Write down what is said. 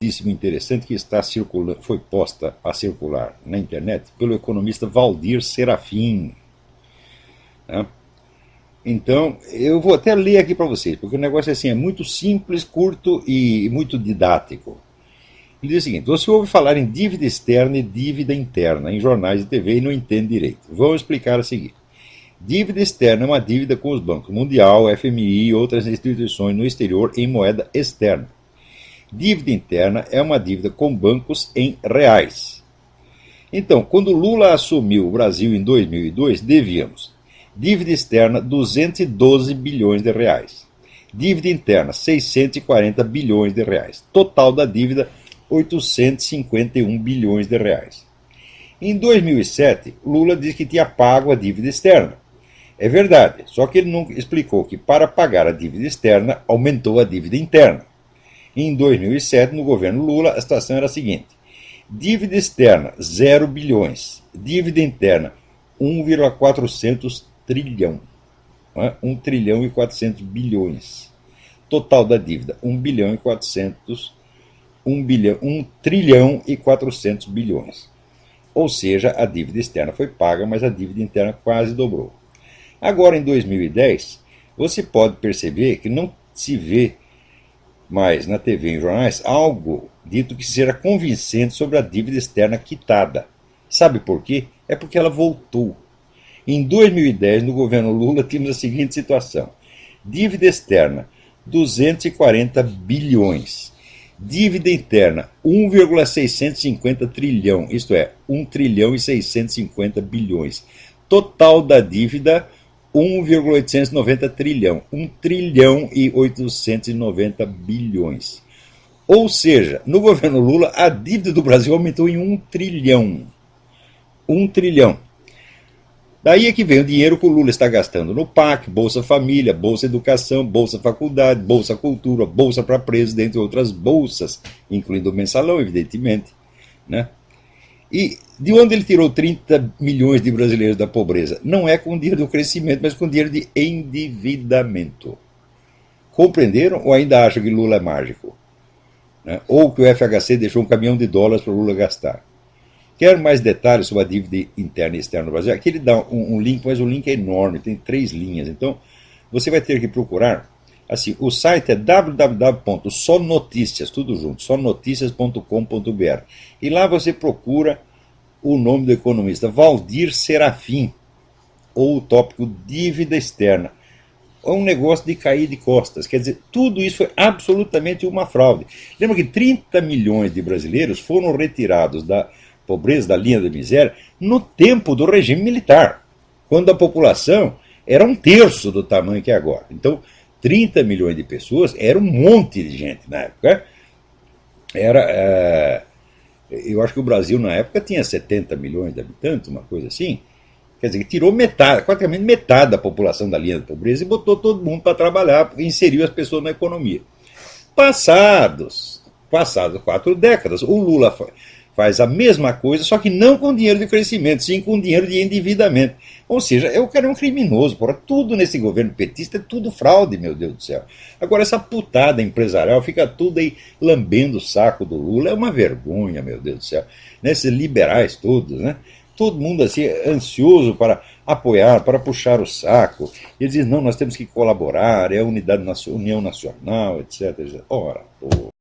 muitíssimo interessante que está circulando, foi posta a circular na internet pelo economista Valdir Serafim. Né? Então, eu vou até ler aqui para vocês, porque o negócio assim, é muito simples, curto e muito didático. Ele diz o seguinte: você ouve falar em dívida externa e dívida interna em jornais e TV e não entende direito. Vamos explicar a seguir. Dívida externa é uma dívida com os bancos Mundial, FMI e outras instituições no exterior em moeda externa. Dívida interna é uma dívida com bancos em reais. Então, quando Lula assumiu o Brasil em 2002, devíamos dívida externa 212 bilhões de reais. Dívida interna 640 bilhões de reais. Total da dívida 851 bilhões de reais. Em 2007, Lula disse que tinha pago a dívida externa. É verdade, só que ele não explicou que para pagar a dívida externa aumentou a dívida interna. Em 2007, no governo Lula, a situação era a seguinte: dívida externa 0 bilhões, dívida interna 1,400 trilhão, 1 trilhão e 400 bilhões. Total da dívida 1 trilhão e 400 bilhões. Ou seja, a dívida externa foi paga, mas a dívida interna quase dobrou. Agora, em 2010, você pode perceber que não se vê mais na TV e em jornais algo dito que seja convincente sobre a dívida externa quitada. Sabe por quê? É porque ela voltou. Em 2010, no governo Lula, tínhamos a seguinte situação: dívida externa 240 bilhões, dívida interna 1,650 trilhão, isto é, 1 trilhão e 650 bilhões. Total da dívida 1,890 trilhão, 1 trilhão e 890 bilhões. Ou seja, no governo Lula, a dívida do Brasil aumentou em 1 trilhão. 1 trilhão. Daí é que vem o dinheiro que o Lula está gastando no PAC, Bolsa Família, Bolsa Educação, Bolsa Faculdade, Bolsa Cultura, Bolsa para Presos, dentre outras bolsas, incluindo o mensalão, evidentemente. Né? E de onde ele tirou 30 milhões de brasileiros da pobreza? Não é com dinheiro do crescimento, mas com dinheiro de endividamento. Compreenderam ou ainda acham que Lula é mágico? Né? Ou que o FHC deixou um caminhão de dólares para o Lula gastar? Quer mais detalhes sobre a dívida interna e externa no Brasil? Aqui ele dá um link, mas o link é enorme, tem 3 linhas. Então, você vai ter que procurar. Assim, o site é www.sonoticias, tudo junto, sonoticias.com.br. E lá você procura o nome do economista Valdir Serafim, ou o tópico dívida externa. É um negócio de cair de costas. Quer dizer, tudo isso foi absolutamente uma fraude. Lembra que 30 milhões de brasileiros foram retirados da pobreza, da linha da miséria, no tempo do regime militar, quando a população era 1/3 do tamanho que é agora. Então, 30 milhões de pessoas era um monte de gente na época. Eu acho que o Brasil na época tinha 70 milhões de habitantes, uma coisa assim. Quer dizer, que tirou metade, praticamente metade da população da linha da pobreza e botou todo mundo para trabalhar, porque inseriu as pessoas na economia. Passadas 4 décadas, o Lula faz a mesma coisa, só que não com dinheiro de crescimento, sim com dinheiro de endividamento. Ou seja, eu quero um criminoso, porra. Tudo nesse governo petista é tudo fraude, meu Deus do céu. Agora, essa putada empresarial fica tudo aí lambendo o saco do Lula. É uma vergonha, meu Deus do céu. Né? Esses liberais todos, né? Todo mundo assim, ansioso para apoiar, para puxar o saco. Eles dizem, não, nós temos que colaborar, é a unidade, União Nacional, etc. Ora, porra.